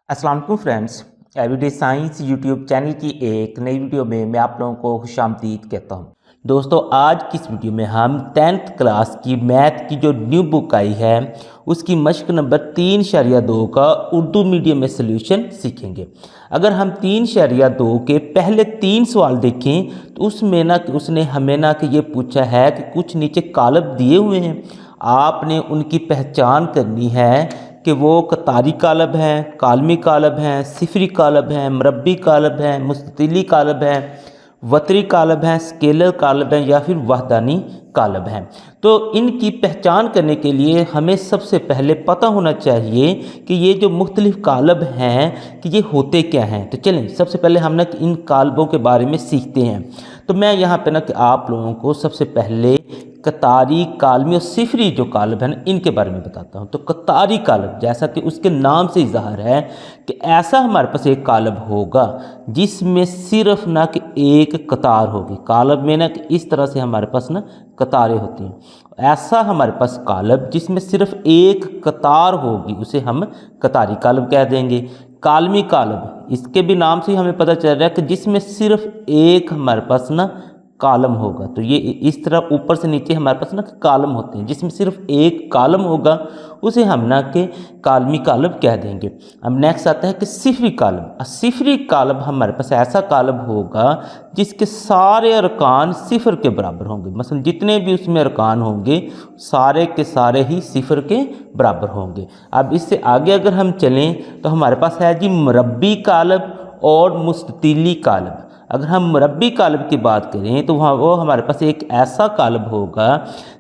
अस्सलाम वालेकुम friends, everyday science YouTube channel की एक नई वीडियो में मैं आप लोगों को खुशामदीद कहता हूं। दोस्तों, आज की इस वीडियो में हम 10th क्लास की मैथ की जो न्यू बुक आई है उसकी मश्क नंबर 3.2 का उर्दू मीडियम में सल्यूशन सीखेंगे। अगर हम 3.2 के पहले 3 सवाल देखें तो उसमें ना कि उसने हमें ना कि ये पूछा है कि कुछ नीचे कालब दिए हुए हैं, आपने उनकी पहचान करनी है कि वो कतारी कालब हैं, कालमी कालब हैं, सिफरी कालब हैं, मरबी कालब हैं, मुस्ततिली कालब हैं, वतरी कालब हैं, स्केलर कालब हैं या फिर वहदानी कालब हैं। तो इनकी पहचान करने के लिए हमें सबसे पहले पता होना चाहिए कि ये जो मुख्तलिफ कालब हैं कि ये होते क्या हैं। तो चलें सबसे पहले हम ना इन कालबों के बारे में सीखते हैं। तो मैं यहाँ पे ना कि आप लोगों को सबसे पहले कतारी, कालमी और सिफरी जो कालब है ना इनके बारे में बताता हूँ। तो कतारी कालब जैसा कि उसके नाम से इज़हार है कि ऐसा हमारे पास एक कालब होगा जिसमें सिर्फ ना कि एक कतार होगी। कालब में ना कि इस तरह से हमारे पास ना कतारें होती हैं। ऐसा हमारे पास कालब जिसमें सिर्फ एक कतार होगी उसे हम कतारी कालब कह देंगे। कालमी कालब, इसके भी नाम से हमें पता चल रहा है कि जिसमें सिर्फ एक हमारे पास ना कालम होगा। तो ये इस तरह ऊपर से नीचे हमारे पास ना कालम होते हैं, जिसमें सिर्फ एक कालम होगा उसे हम ना के कालमी कालब कह देंगे। अब नेक्स्ट आता है कि सिफरी कालब। सिफरी कालब हमारे पास ऐसा कालब होगा जिसके सारे अरकान सिफर के बराबर होंगे। मसलन जितने भी उसमें अरकान होंगे सारे के सारे ही सिफर के बराबर होंगे। अब इससे आगे अगर हम चलें तो हमारे पास है जी मरबी कालब और मुस्ततिली कालब। अगर हम मुरब्बी कालब की बात करें तो वो हमारे पास एक ऐसा कालब होगा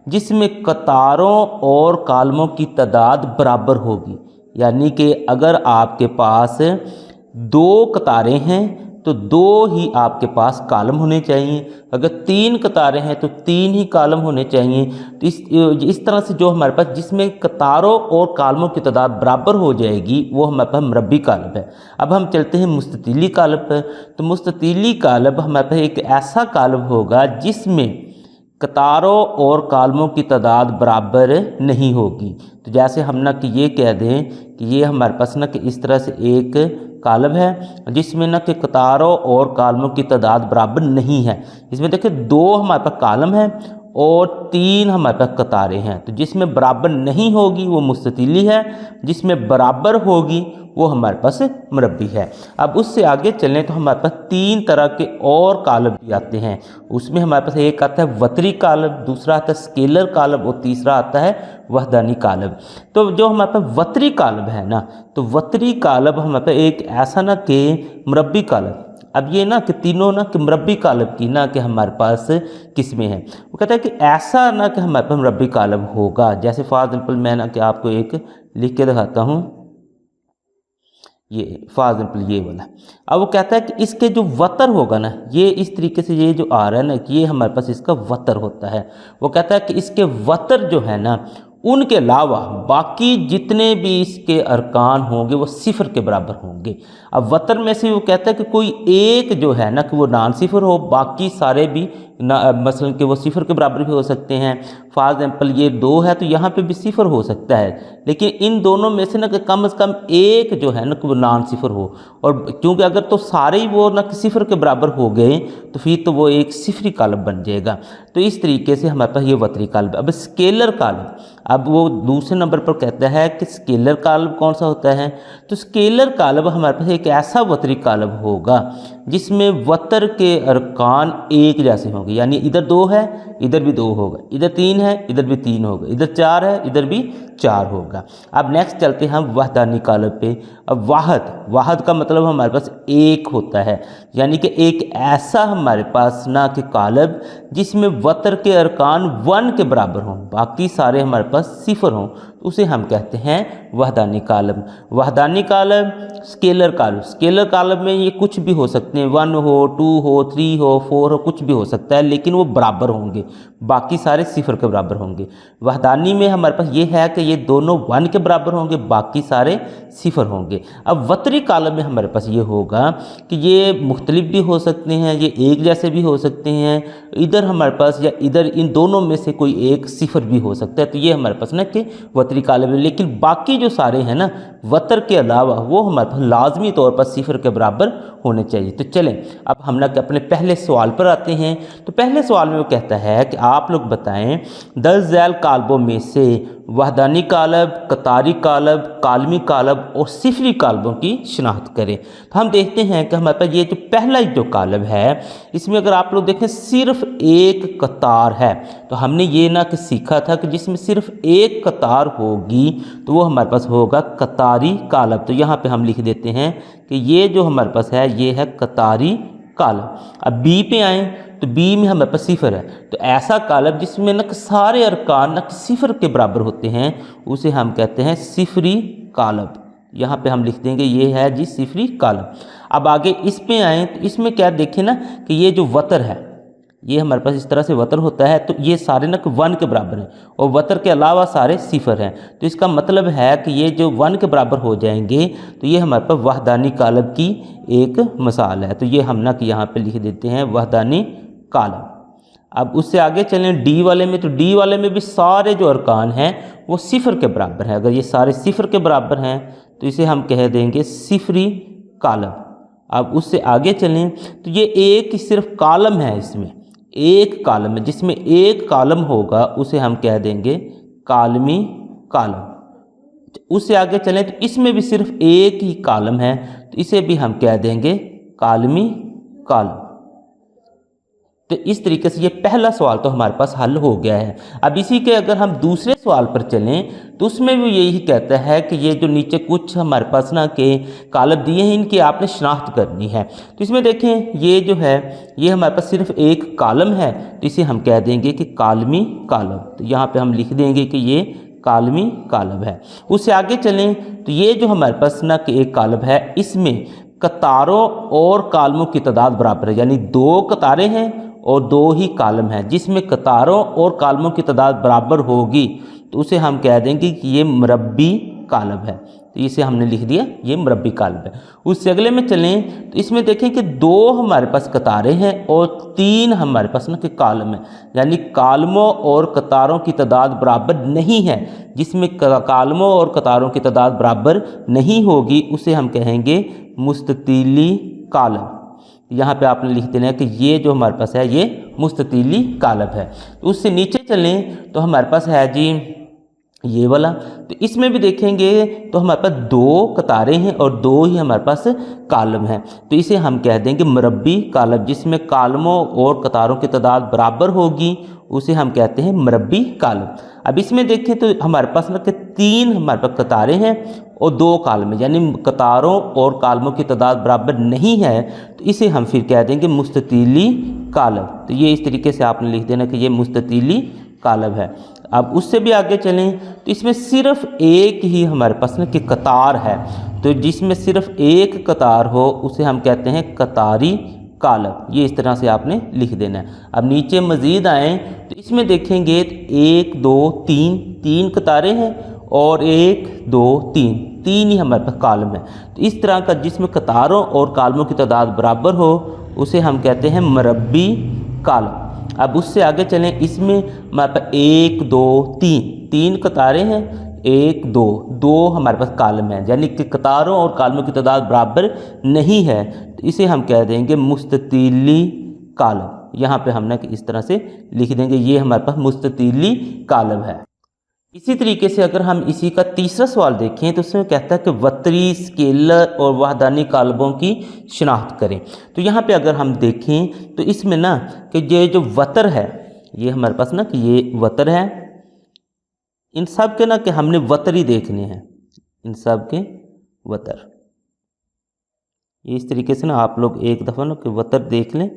जिसमें कतारों और कालमों की तादाद बराबर होगी। यानी कि अगर आपके पास 2 कतारें हैं तो 2 ही आपके पास कालम होने चाहिए। अगर 3 कतारें हैं तो 3 ही कालम होने चाहिए। तो इस तरह से जो हमारे पास जिसमें कतारों और कालमों की तादाद बराबर हो जाएगी वो हमारे पास मरबी कालब है। अब हम चलते हैं मुस्ततिली कालब पर। तो मुस्ततिली कालब हमारे पास एक ऐसा कालब होगा जिसमें कतारों और कालमों की तादाद बराबर नहीं होगी। तो जैसे हम ना कि ये कह दें कि ये हमारे पास ना कि इस तरह से एक कालब है जिसमें ना कि कतारों और कालमों की तादाद बराबर नहीं है। इसमें देखिए 2 हमारे पास कालम है और 3 हमारे पास कतारें हैं। तो जिसमें बराबर नहीं होगी वो मुस्ततिली है, जिसमें बराबर होगी वो हमारे पास मरबी है। अब उससे आगे चलें तो हमारे पास 3 तरह के और कालब भी आते हैं। उसमें हमारे पास एक आता है वतरी कालब, दूसरा आता है स्केलर कालब और तीसरा आता है वहदानी कालब। तो जो हमारे पास वतरी कालब है ना, तो वतरी कालब हमारे पास एक ऐसा ना कि मरबी कालब। अब ये ना कि तीनों ना कि मरबी कालब की ना कि हमारे पास किस्में हैं। वो कहता है कि ऐसा ना कि हमारे पास मरबी कालब होगा। जैसे फॉर एग्जाम्पल मैं ना कि आपको एक लिख के दिखाता हूँ, ये फॉर एग्जाम्पल ये वाला। अब वो कहता है कि इसके जो वतर होगा ना, ये इस तरीके से ये जो आ रहा है ना कि ये हमारे पास इसका वतर होता है। वो कहता है कि इसके वतर जो है ना उनके अलावा बाकी जितने भी इसके अरकान होंगे वो सिफर के बराबर होंगे। अब वतर में से वो कहता है कि कोई एक जो है ना कि वो नॉन सिफर हो, बाकी सारे भी मसलन कि वो सिफर के बराबर भी हो सकते हैं। फॉर एग्जाम्पल ये 2 है तो यहाँ पे भी सिफर हो सकता है, लेकिन इन दोनों में से ना कि कम से कम एक जो है ना कि वो नॉन सिफर हो। और क्योंकि अगर तो सारे ही वो ना कि सिफर के बराबर हो गए तो फिर तो वो एक सिफरी कालब बन जाएगा। तो इस तरीके से हमारे पास ये वतरी कालब। अब स्केलर कालब, अब वो दूसरे नंबर पर कहता है कि स्केलर कालब कौन सा होता है। तो स्केलर कालब हमारे पास एक ऐसा वतरी कालब होगा जिसमें वतर के अरकान एक जैसे होंगे। यानी इधर 2 है इधर भी 2 होगा, इधर 3 है इधर भी 3 होगा, इधर 4 है इधर भी 4 होगा। अब नेक्स्ट चलते हैं हम वहदानी कालब पे। अब वाहद का मतलब हमारे पास एक होता है। यानी कि एक ऐसा हमारे पास ना कि कालब जिसमें वतर के अरकान 1 के बराबर हों, बाकी सारे हमारे पास सिफर हों, तो उसे हम कहते हैं वहदानी कालब। वहदानी कालब, स्केलर कालब। स्केलर कालब में ये कुछ भी हो सकते हैं, 1 हो, 2 हो, 3 हो, 4 हो, कुछ भी हो सकता है, लेकिन वो बराबर होंगे, बाकी सारे सिफर के बराबर होंगे। वहदानी में हमारे पास ये है कि ये दोनों 1 के बराबर होंगे, बाकी सारे सिफर होंगे। अब वतरी कालब में हमारे पास ये होगा कि ये मुख्तलिफ भी हो सकते हैं, ये एक जैसे भी हो सकते हैं, इधर हमारे पास या इधर इन दोनों में से कोई एक सिफर भी हो सकता है। तो ये हमारे पास ना कि वतरी वतरी कालब है, लेकिन बाकी जो सारे हैं ना वतर के अलावा वो हमारे पास लाजमी तौर पर सिफर के बराबर होने चाहिए। तो चलें अब हम ना अपने पहले सवाल पर आते हैं। तो पहले सवाल में वो कहता है कि आप लोग बताएं 10 ज़ैल कालबों में से वहदानी कालब, कतारी कालब, कालमी कालब और सिफरी कालबों की शनाख्त करें। तो हम देखते हैं कि हमारे पास ये जो पहला जो कालब है इसमें अगर आप लोग देखें सिर्फ एक कतार है। तो हमने ये ना कि सीखा था कि जिसमें सिर्फ एक कतार होगी तो वो हमारे पास होगा कतारी कालब। तो यहाँ पे हम लिख देते हैं कि ये जो हमारे पास है ये है कतारी कालब। अब बी पे आएँ तो बी में हमारे पास सिफर है, तो ऐसा कालब जिसमें न सारे अरकान न सिफर के बराबर होते हैं उसे हम कहते हैं सिफरी कालब। यहाँ पे हम लिख देंगे ये है जी सिफरी कालब। अब आगे इस पे आएँ तो इसमें क्या देखें ना कि ये जो वतर है ये हमारे पास इस तरह से वतर होता है, तो ये सारे ना 1 के बराबर हैं और वतर के अलावा सारे सिफर हैं। तो इसका मतलब है कि ये जो 1 के बराबर हो जाएंगे तो ये हमारे पास वहदानी कालब की एक मिसाल है। तो ये हम ना कि यहाँ पे लिख देते हैं वहदानी कालब। अब उससे आगे चलें डी वाले में, तो डी वाले में भी सारे जो अरकान हैं वो सिफर के बराबर हैं। अगर ये सारे सिफर के बराबर हैं तो इसे हम कह देंगे सिफरी कालब। अब उससे आगे चलें तो ये एक ही सिर्फ कालम है, इसमें एक कालम है, जिसमें एक कालम होगा उसे हम कह देंगे कालमी कालम। उससे आगे चलें तो इसमें भी सिर्फ एक ही कालम है तो इसे भी हम कह देंगे कालमी कालम। तो इस तरीके से ये पहला सवाल तो हमारे पास हल हो गया है। अब इसी के अगर हम दूसरे सवाल पर चलें तो उसमें भी यही कहता है कि ये जो नीचे कुछ हमारे पास ना के कालब दिए हैं इनकी आपने शनाख्त करनी है। तो इसमें देखें ये जो है ये हमारे पास सिर्फ एक कालम है तो इसे हम कह देंगे कि कालमी कालब। तो यहाँ पर हम लिख देंगे कि ये कालमी कालब है। उससे आगे चलें तो ये जो हमारे पास ना कि एक कालब है इसमें कतारों और कालमों की तादाद बराबर है, यानी 2 कतारें हैं और 2 ही कालम हैं। जिसमें कतारों और कालमों की तादाद बराबर होगी तो उसे हम कह देंगे कि ये मुरब्बी कालब है। तो इसे हमने लिख दिया ये मुरब्बी कालब है। उससे अगले में चलें तो इसमें देखें कि 2 हमारे पास कतारें हैं और 3 हमारे पास ना कि कालम है, यानी कालमों और कतारों की तादाद बराबर नहीं है। जिसमें कालमों और कतारों की तादाद बराबर नहीं होगी उसे हम कहेंगे मुस्ततीली कालब। यहाँ पे आपने लिख देना है कि ये जो हमारे पास है ये मुस्ततीली कालब है। तो उससे नीचे चलें तो हमारे पास है जी ये वाला। तो इसमें भी देखेंगे तो हमारे पास 2 कतारें हैं और 2 ही हमारे पास कालम हैं। तो इसे हम कह देंगे मुरब्बी कालब। जिसमें कालमों और कतारों की तादाद बराबर होगी उसे हम कहते हैं मुरब्बी कालब। अब इसमें देखें तो हमारे पास ना कि 3 हमारे पास कतारें हैं और 2 कालम है, यानी कतारों और कालमों की तादाद बराबर नहीं है तो इसे हम फिर कह देंगे मुस्ततीली कालब। तो ये इस तरीके से आपने लिख देना कि ये मुस्ततीली कालब है। अब उससे भी आगे चलें तो इसमें सिर्फ एक ही हमारे पास ना कि कतार है, तो जिसमें सिर्फ एक कतार हो उसे हम कहते हैं कतारी कालब। ये इस तरह से आपने लिख देना है। अब नीचे मज़ीद आएँ तो इसमें देखेंगे 1 2 3 कतारें हैं और 1 2 3 ही हमारे पास कालम है। तो इस तरह का जिसमें कतारों और कालमों की तादाद बराबर हो उसे हम कहते हैं मुरब्बी कालम। अब उससे आगे चलें इसमें हमारे पास 1 2 3 कतारें हैं, 1 2 हमारे पास कालम है, यानी कि कतारों और कालमों की तादाद बराबर नहीं है तो इसे हम कह देंगे मुस्ततीली कालब। यहाँ पे हमने इस तरह से लिख देंगे ये हमारे पास मुस्ततीली कालब है। इसी तरीके से अगर हम इसी का तीसरा सवाल देखें तो उसमें कहता है कि वतरी, स्केलर और वहदानी कालबों की शनाख्त करें। तो यहाँ पे अगर हम देखें तो इसमें ना कि ये जो वतर है ये हमारे पास ना कि ये वतर है, इन सब के ना कि हमने वतर ही देखने हैं, इन सब के वतर। इस तरीके से ना आप लोग एक दफ़ा ना कि वतर देख लें,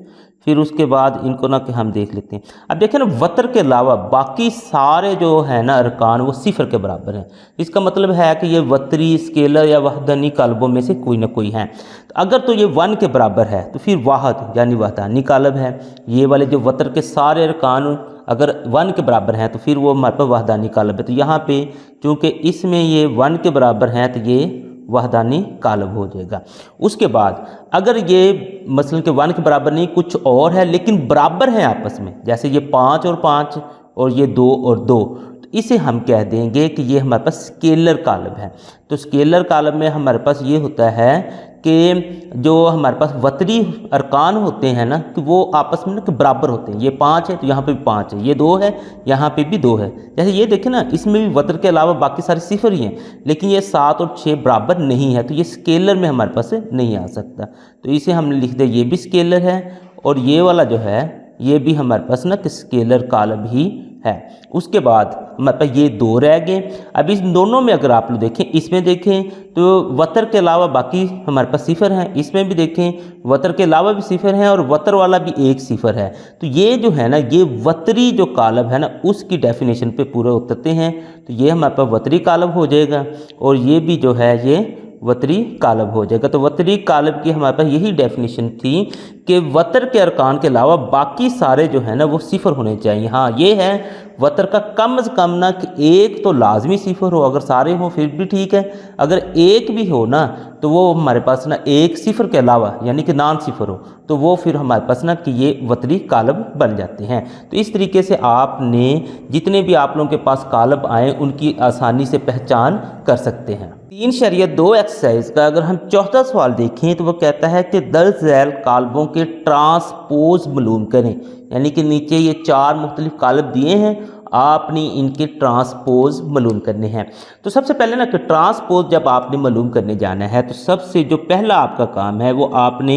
फिर उसके बाद इनको ना कि हम देख लेते हैं। अब देखें ना वतर के अलावा बाकी सारे जो है ना अरकान वो सिफर के बराबर हैं। इसका मतलब है कि ये वतरी, स्केलर या वहदानी कालबों में से कोई ना कोई है। तो अगर तो ये 1 के बराबर है तो फिर वाहद यानी वहदानी कालब है। ये वाले जो वतर के सारे अरकान अगर 1 के बराबर हैं तो फिर वो हमारे पास वहदानी कालब है। तो यहाँ पे चूँकि इसमें ये 1 के बराबर हैं तो ये वहदानी कालब हो जाएगा। उसके बाद अगर ये मसलन के 1 के बराबर नहीं कुछ और है लेकिन बराबर हैं आपस में, जैसे ये 5 और 5 और ये 2 और 2, तो इसे हम कह देंगे कि ये हमारे पास स्केलर कॉलम है। तो स्केलर कॉलम में हमारे पास ये होता है कि जो हमारे पास वतरी अरकान होते हैं ना कि वो आपस में ना कि बराबर होते हैं। ये 5 है तो यहाँ पे भी 5 है, ये 2 है यहाँ पे भी 2 है। जैसे ये देखें ना, इसमें भी वतर के अलावा बाकी सारे सिफर ही हैं, लेकिन ये 7 और 6 बराबर नहीं है, तो ये स्केलर में हमारे पास नहीं आ सकता। तो इसे हमने लिख दिया ये भी स्केलर है, और ये वाला जो है ये भी हमारे पास ना कि स्केलर कॉलम ही है। उसके बाद हमारे पास ये 2 रह गए। अब इस दोनों में अगर आप लोग देखें, इसमें देखें तो वतर के अलावा बाकी हमारे पास सिफर हैं, इसमें भी देखें वतर के अलावा भी सिफर हैं, और वतर वाला भी एक सिफर है। तो ये जो है ना, ये वतरी जो कॉलम है ना उसकी डेफिनेशन पे पूरे उतरते हैं। तो ये हमारे पास वतरी कॉलम हो जाएगा, और ये भी जो है ये वतरी कॉलम हो जाएगा। तो वतरी कॉलम की हमारे पास यही डेफिनेशन थी कि वतर के अरकान के अलावा बाकी सारे जो है ना वो सिफर होने चाहिए। हाँ, ये है वतर का कम से कम ना कि एक तो लाजमी सिफर हो, अगर सारे हों फिर भी ठीक है, अगर एक भी हो ना तो वो हमारे पास ना एक सिफर के अलावा यानी कि नॉन सिफर हो, तो वो फिर हमारे पास ना कि ये वतरी कॉलम बन जाते हैं। तो इस तरीके से आपने जितने भी आप लोगों के पास कॉलम आए उनकी आसानी से पहचान कर सकते हैं। 3 शरियत 2 एक्सरसाइज का अगर हम चौथा सवाल देखें तो वो कहता है कि दर्ज झैल कॉलमों के ट्रांसपोज मालूम करें। यानी कि नीचे ये 4 मुख्तलिफ कॉलम दिए हैं, आपने इनके ट्रांसपोज मालूम करने हैं। तो सबसे पहले ना कि ट्रांसपोज जब आपने मालूम करने जाना है तो सबसे जो पहला आपका काम है वो आपने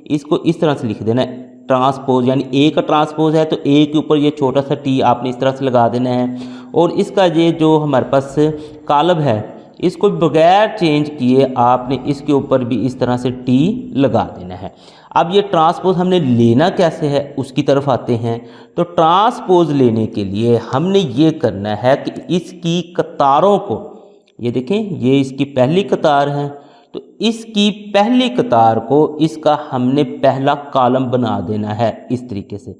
इसको इस तरह से लिख देना है। ट्रांसपोज यानी ए का ट्रांसपोज है तो ए के ऊपर ये छोटा सा टी आपने इस तरह से लगा देना है, और इसका ये जो हमारे पास कॉलम है इसको बगैर चेंज किए आपने इसके ऊपर भी इस तरह से टी लगा देना है। अब ये ट्रांसपोज हमने लेना कैसे है उसकी तरफ आते हैं। तो ट्रांसपोज लेने के लिए हमने ये करना है कि इसकी कतारों को, ये देखें ये इसकी पहली कतार है, तो इसकी पहली कतार को इसका हमने पहला कॉलम बना देना है। इस तरीके से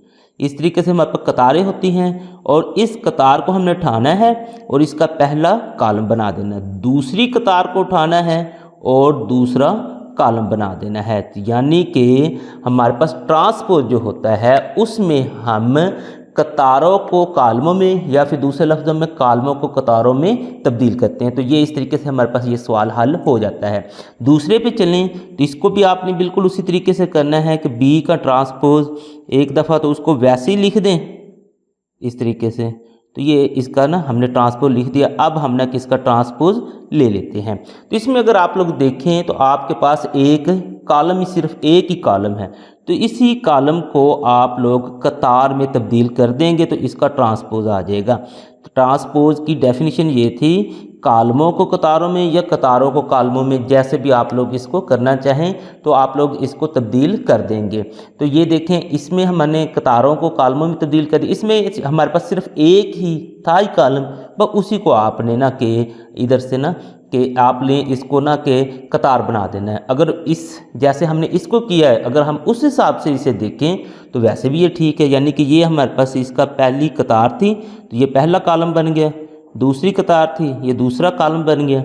हमारे पास कतारें होती हैं, और इस कतार को हमने उठाना है और इसका पहला कॉलम बना देना है। दूसरी कतार को उठाना है और दूसरा कॉलम बना देना है। यानी कि हमारे पास ट्रांसपोज जो होता है उसमें हम कतारों को कॉलमों में या फिर दूसरे लफ्ज़ों में कॉलमों को कतारों में तब्दील करते हैं। तो ये इस तरीके से हमारे पास ये सवाल हल हो जाता है। दूसरे पे चलें तो इसको भी आपने बिल्कुल उसी तरीके से करना है कि बी का ट्रांसपोज एक दफ़ा तो उसको वैसे ही लिख दें इस तरीके से। तो ये इसका ना हमने ट्रांसपोज लिख दिया। अब हम ना किसका ट्रांसपोज ले लेते हैं। तो इसमें अगर आप लोग देखें तो आपके पास एक कॉलम ही, सिर्फ एक ही कॉलम है, तो इसी कॉलम को आप लोग कतार में तब्दील कर देंगे तो इसका ट्रांसपोज आ जाएगा। तो ट्रांसपोज की डेफिनेशन ये थी, कॉलमों को कतारों में या कतारों को कॉलमों में, जैसे भी आप लोग इसको करना चाहें तो आप लोग इसको तब्दील कर देंगे। तो ये देखें इसमें हमने कतारों को कॉलमों में तब्दील कर दी। इसमें हमारे पास सिर्फ एक ही था ही कॉलम, बस उसी को आपने ना कि इधर से ना कि आपने इसको ना कि कतार बना देना है। अगर इस जैसे हमने इसको किया है, अगर हम उस हिसाब से इसे देखें तो वैसे भी ये ठीक है। यानी कि ये हमारे पास इसका पहली कतार थी तो ये पहला कॉलम बन गया, दूसरी कतार थी ये दूसरा कॉलम बन गया,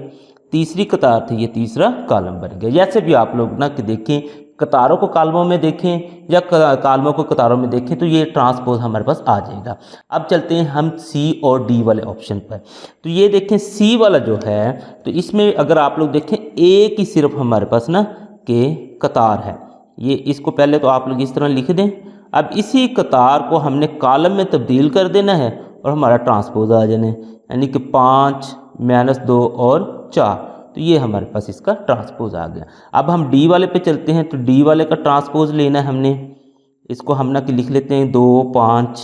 तीसरी कतार थी ये तीसरा कॉलम बन गया। जैसे भी आप लोग ना कि देखें, कतारों को कॉलमों में देखें या कॉलमों को कतारों में देखें तो ये ट्रांसपोज हमारे पास आ जाएगा। अब चलते हैं हम सी और डी वाले ऑप्शन पर। तो ये देखें सी वाला जो है, तो इसमें अगर आप लोग देखें एक ही सिर्फ हमारे पास ना कि कतार है। ये इसको पहले तो आप लोग इस तरह लिख दें। अब इसी कतार को हमने कॉलम में तब्दील कर देना है और हमारा ट्रांसपोज आ जाना है, यानी कि 5 - 2 और 4। तो ये हमारे पास इसका ट्रांसपोज आ गया। अब हम डी वाले पे चलते हैं। तो डी वाले का ट्रांसपोज लेना है हमने, इसको हम ना कि लिख लेते हैं 2, 5,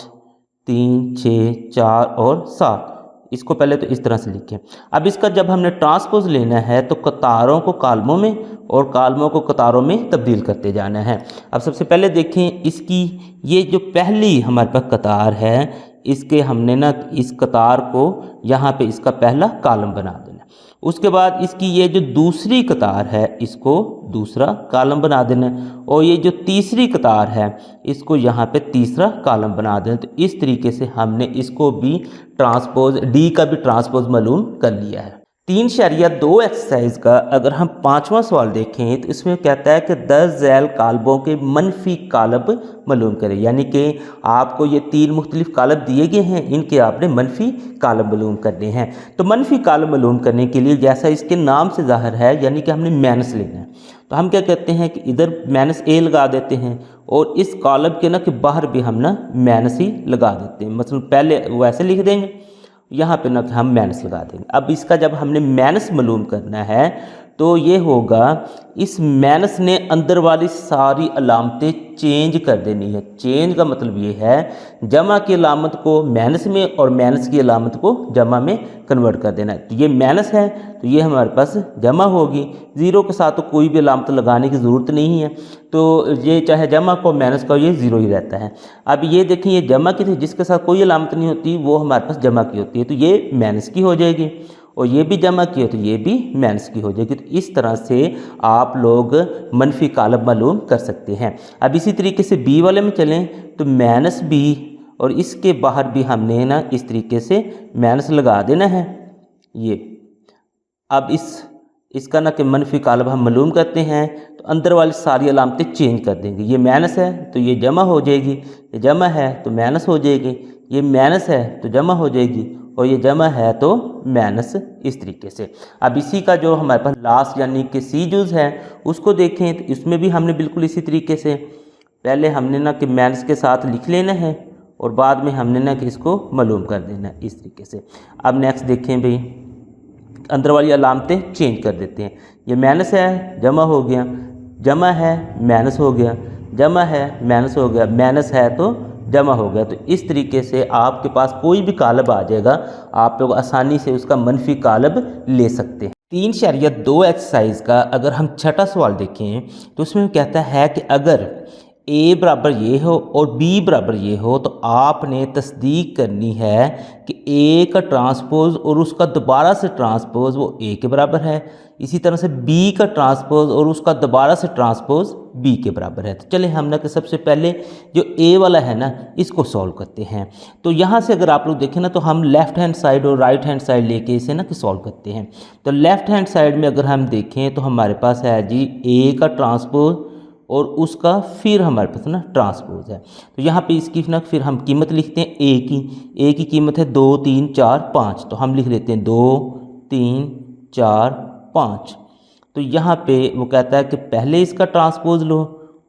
3, 6, 4 और 7। इसको पहले तो इस तरह से लिखें। अब इसका जब हमने ट्रांसपोज लेना है तो कतारों को कॉलमों में और कॉलमों को कतारों में तब्दील करते जाना है। अब सबसे पहले देखें इसकी ये जो पहली हमारे पास कतार है, इसके हमने ना इस कतार को यहाँ पे इसका पहला कॉलम बना देना। उसके बाद इसकी ये जो दूसरी कतार है इसको दूसरा कॉलम बना देना, और ये जो तीसरी कतार है इसको यहाँ पे तीसरा कॉलम बना देना। तो इस तरीके से हमने इसको भी ट्रांसपोज, डी का भी ट्रांसपोज मालूम कर लिया है। 3.2 एक्सरसाइज का अगर हम 5वां सवाल देखें तो इसमें कहता है कि 10 झैल कालबों के मनफी कालब मालूम करें। यानी कि आपको ये 3 मुख्तलिफ कालब दिए गए हैं, इनके आपने मनफी कालब मालूम करने हैं। तो मनफी कालब मालूम करने के लिए जैसा इसके नाम से ज़ाहिर है, यानी कि हमने माइनस लेना है, तो हम क्या कहते हैं कि इधर माइनस ए लगा देते हैं और इस कालब के ना कि बाहर भी हम ना माइनस ही लगा देते हैं। मतलब पहले वैसे लिख देंगे, यहाँ पे ना हम माइनस लगा देंगे। अब इसका जब हमने माइनस मालूम करना है तो ये होगा, इस माइनस ने अंदर वाली सारी अलामतें चेंज कर देनी है। चेंज का मतलब ये है जमा की अलामत को माइनस में और माइनस की अलामत को जमा में कन्वर्ट कर देना है। तो ये माइनस है तो ये हमारे पास जमा होगी। ज़ीरो के साथ तो कोई भी अलामत लगाने की ज़रूरत नहीं है, तो ये चाहे जमा को माइनस का ये ज़ीरो ही रहता है। अब ये देखें, ये जमा की थी, जिसके साथ कोई अलामत नहीं होती वो हमारे पास जमा की होती है, तो ये माइनस की हो जाएगी। और ये भी जमा की हो तो ये भी माइनस की हो जाएगी। तो इस तरह से आप लोग मनफी कालब मालूम कर सकते हैं। अब इसी तरीके से बी वाले में चलें तो माइनस बी और इसके बाहर भी हमने ना इस तरीके से माइनस लगा देना है। ये अब इसका ना कि मनफी कालब हम मालूम करते हैं तो अंदर वाली सारी अलामतें चेंज कर देंगे। ये माइनस है तो ये जमा हो जाएगी, ये जमा है तो माइनस हो जाएगी, ये माइनस है तो जमा हो जाएगी और ये जमा है तो माइनस, इस तरीके से। अब इसी का जो हमारे पास लास्ट यानी कि सी जूज़ है उसको देखें तो इसमें भी हमने बिल्कुल इसी तरीके से पहले हमने ना कि माइनस के साथ लिख लेना है और बाद में हमने ना कि इसको मालूम कर देना है, इस तरीके से। अब नेक्स्ट देखें भाई, अंदर वाली अलामतें चेंज कर देते हैं। ये माइनस है जमा हो गया, जमा है माइनस हो गया, जमा है माइनस हो गया, माइनस है तो जमा हो गया। तो इस तरीके से आपके पास कोई भी कालब आ जाएगा, आप लोग आसानी से उसका मनफी कालब ले सकते हैं। 3.2 एक्सरसाइज का अगर हम छठा सवाल देखें तो उसमें कहता है कि अगर ए बराबर ये हो और बी बराबर ये हो तो आपने तस्दीक करनी है कि ए का ट्रांसपोज और उसका दोबारा से ट्रांसपोज वो ए के बराबर है, इसी तरह से बी का ट्रांसपोज और उसका दोबारा से ट्रांसपोज बी के बराबर है। तो चले हम ना कि सबसे पहले जो ए वाला है ना इसको सॉल्व करते हैं। तो यहाँ से अगर आप लोग देखें ना तो हम लेफ़्ट हैंड साइड और राइट हैंड साइड लेके इसे ना कि सॉल्व करते हैं। तो लेफ़्ट हैंड साइड में अगर हम देखें तो हमारे पास है जी ए का ट्रांसपोज और उसका फिर हमारे पास ना ट्रांसपोज है। तो यहाँ पे इसकी ना फिर हम कीमत लिखते हैं ए की कीमत है 2 3 4 5, तो हम लिख लेते हैं 2 3 4 5। तो यहाँ पे वो कहता है कि पहले इसका ट्रांसपोज लो,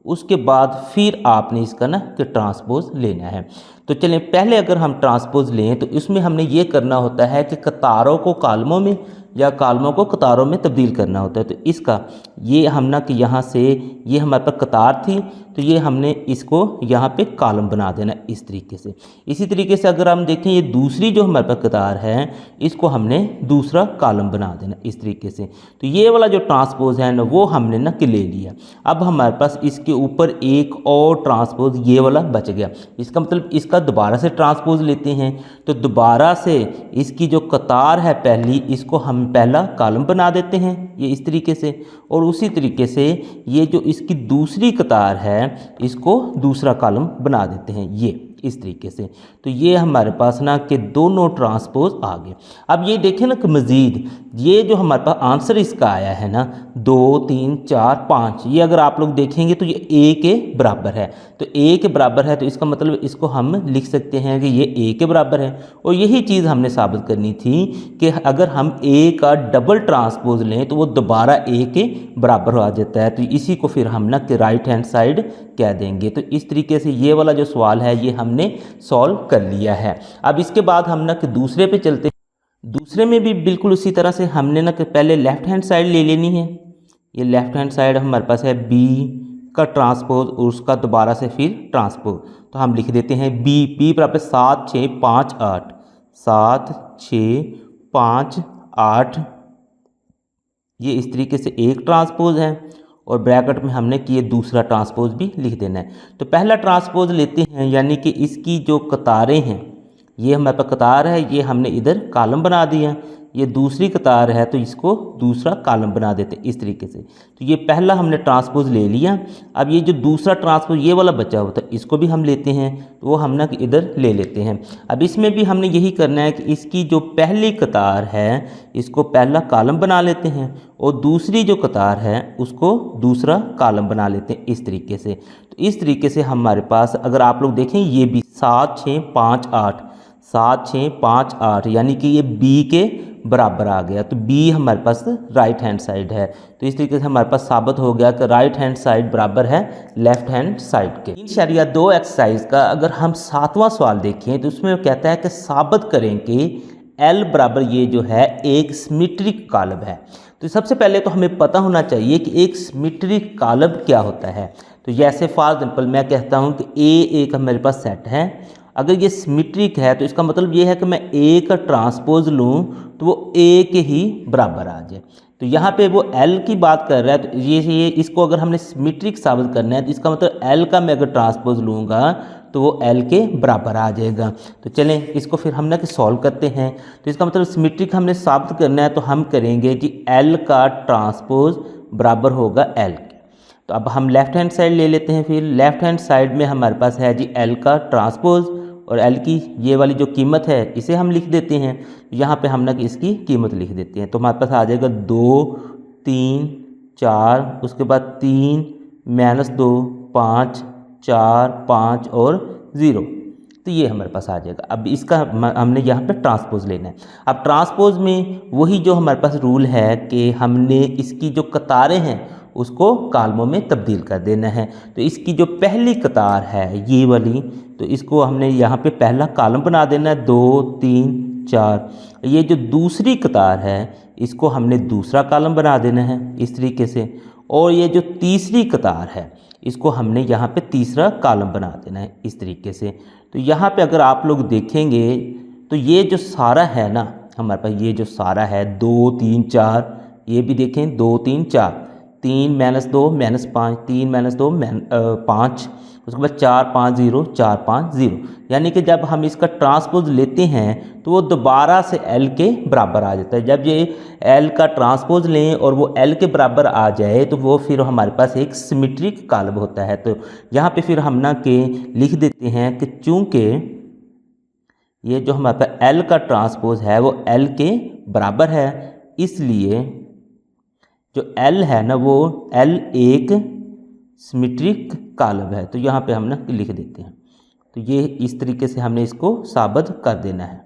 उसके बाद फिर आपने इसका ना कि ट्रांसपोज लेना है। तो चलें पहले अगर हम ट्रांसपोज लें तो इसमें हमने ये करना होता है कि कतारों को कालमों में या कालमों को कतारों में तब्दील करना होता है। तो इसका ये हम ना कि यहाँ से ये हमारे पास कतार थी तो ये हमने इसको यहाँ पे कॉलम बना देना इस तरीके से। इसी तरीके से अगर हम देखें ये दूसरी जो हमारे पास कतार है इसको हमने दूसरा कॉलम बना देना इस तरीके से। तो ये वाला जो ट्रांसपोज है ना वो हमने ना कि ले लिया। अब हमारे पास इसके ऊपर एक और ट्रांसपोज ये वाला बच गया। इसका मतलब इसका दोबारा से ट्रांसपोज लेते हैं। तो दोबारा से इसकी जो कतार है पहली, इसको हम पहला कॉलम बना देते हैं ये इस तरीके से, और उसी तरीके से ये जो इसकी दूसरी कतार है इसको दूसरा कॉलम बना देते हैं ये इस तरीके से। तो ये हमारे पास ना कि दोनों ट्रांसपोज आ गए। अब ये देखें ना कि मज़ीद ये जो हमारे पास आंसर इसका आया है ना 2 3 4 5, ये अगर आप लोग देखेंगे तो ये ए के बराबर है। तो ए के बराबर है तो इसका मतलब इसको हम लिख सकते हैं कि ये ए के बराबर है। और यही चीज़ हमने साबित करनी थी कि अगर हम ए का डबल ट्रांसपोज लें तो वो दोबारा ए के बराबर आ जाता है। तो इसी को फिर हम ना कि राइट हैंड साइड कह देंगे। तो इस तरीके से ये वाला जो सवाल है ये हमने सॉल्व कर लिया है। अब इसके बाद हम ना कि दूसरे पे चलते हैं। दूसरे में भी बिल्कुल उसी तरह से हमने ना कि पहले लेफ़्ट हैंड साइड ले लेनी है। ये लेफ़्ट हैंड साइड हमारे पास है बी का ट्रांसपोज और उसका दोबारा से फिर ट्रांसपोज। तो हम लिख देते हैं बी बराबर 7 6 5 8, 7 6 5 8। ये इस तरीके से एक ट्रांसपोज है और ब्रैकेट में हमने कि ये दूसरा ट्रांसपोज भी लिख देना है। तो पहला ट्रांसपोज लेते हैं, यानी कि इसकी जो कतारें हैं ये हमारे पास कतार है, ये हमने इधर कॉलम बना दिया। ये दूसरी कतार है तो इसको दूसरा कॉलम बना देते हैं इस तरीके से। तो ये पहला हमने ट्रांसपोज ले लिया। अब ये जो दूसरा ट्रांसपोज ये वाला बचा होता है इसको भी हम लेते हैं, तो वो हम ना इधर ले लेते हैं। अब इसमें भी हमने यही करना है कि इसकी जो पहली कतार है इसको पहला कॉलम बना लेते हैं और दूसरी जो कतार है उसको दूसरा कॉलम बना लेते हैं इस तरीके से। तो इस तरीके से हमारे पास अगर आप लोग देखें ये भी 7 6 5 8 7 6 5 8 यानी कि ये बी के बराबर आ गया। तो बी हमारे पास राइट हैंड साइड है। तो इस तरीके से हमारे पास साबित हो गया कि राइट हैंड साइड बराबर है लेफ्ट हैंड साइड के। 3.2 एक्सरसाइज का अगर हम 7वां सवाल देखें तो उसमें कहता है कि साबित करें कि एल बराबर ये जो है एक सिमेट्रिक कॉलम है। तो सबसे पहले तो हमें पता होना चाहिए कि एक सिमेट्रिक कॉलम क्या होता है। तो जैसे फॉर एग्जांपल मैं कहता हूँ कि ए एक मेरे पास सेट है, अगर ये सिमेट्रिक है तो इसका मतलब ये है कि मैं ए का ट्रांसपोज लूँ तो वो ए के ही बराबर आ जाए। तो यहाँ पे वो एल की बात कर रहा है, तो ये इसको अगर हमने सिमेट्रिक साबित करना है तो इसका मतलब एल का मैं अगर ट्रांसपोज लूँगा तो वो एल के बराबर आ जाएगा। तो चलें इसको फिर हम ना कि सॉल्व करते हैं। तो इसका मतलब सिमेट्रिक हमने साबित करना है तो हम करेंगे जी एल का ट्रांसपोज बराबर होगा एल के। तो अब हम लेफ्ट हैंड साइड ले लेते हैं। फिर लेफ्ट हैंड साइड में हमारे पास है जी एल का ट्रांसपोज और एल की ये वाली जो कीमत है इसे हम लिख देते हैं। यहाँ पे हम ना कि इसकी कीमत लिख देते हैं। तो हमारे पास आ जाएगा 2 3 4, उसके बाद 3 -2 5 4 5 और 0। तो ये हमारे पास आ जाएगा। अब इसका हमने यहाँ पे ट्रांसपोज लेना है। अब ट्रांसपोज में वही जो हमारे पास रूल है कि हमने इसकी जो कतारें हैं उसको कॉलमों में तब्दील कर देना है। तो इसकी जो पहली कतार है ये वाली, तो इसको हमने यहाँ पे पहला कॉलम बना देना है 2 3 4। ये जो दूसरी कतार है इसको हमने दूसरा कॉलम बना देना है इस तरीके से। और ये जो तीसरी कतार है इसको हमने यहाँ पे तीसरा कॉलम बना देना है इस तरीके से। तो यहाँ पे अगर आप लोग देखेंगे तो ये जो सारा है ना हमारे पास, ये जो सारा है 2 3 4, ये भी देखें 2 3 4, 3 -2 -5, 3 -2 5, उसके बाद 4 5 0 4 5 0। यानी कि जब हम इसका ट्रांसपोज लेते हैं तो वो दोबारा से एल के बराबर आ जाता है। जब ये एल का ट्रांसपोज लें और वो एल के बराबर आ जाए तो वो फिर हमारे पास एक सिमेट्रिक कॉलम होता है। तो यहाँ पे फिर हम ना के लिख देते हैं कि चूँकि ये जो हमारे पास एल का ट्रांसपोज है वो एल के बराबर है, इसलिए जो एल है ना वो एल एक सिमेट्रिक कॉलम है। तो यहाँ पे हम ना लिख देते हैं। तो ये इस तरीके से हमने इसको साबित कर देना है।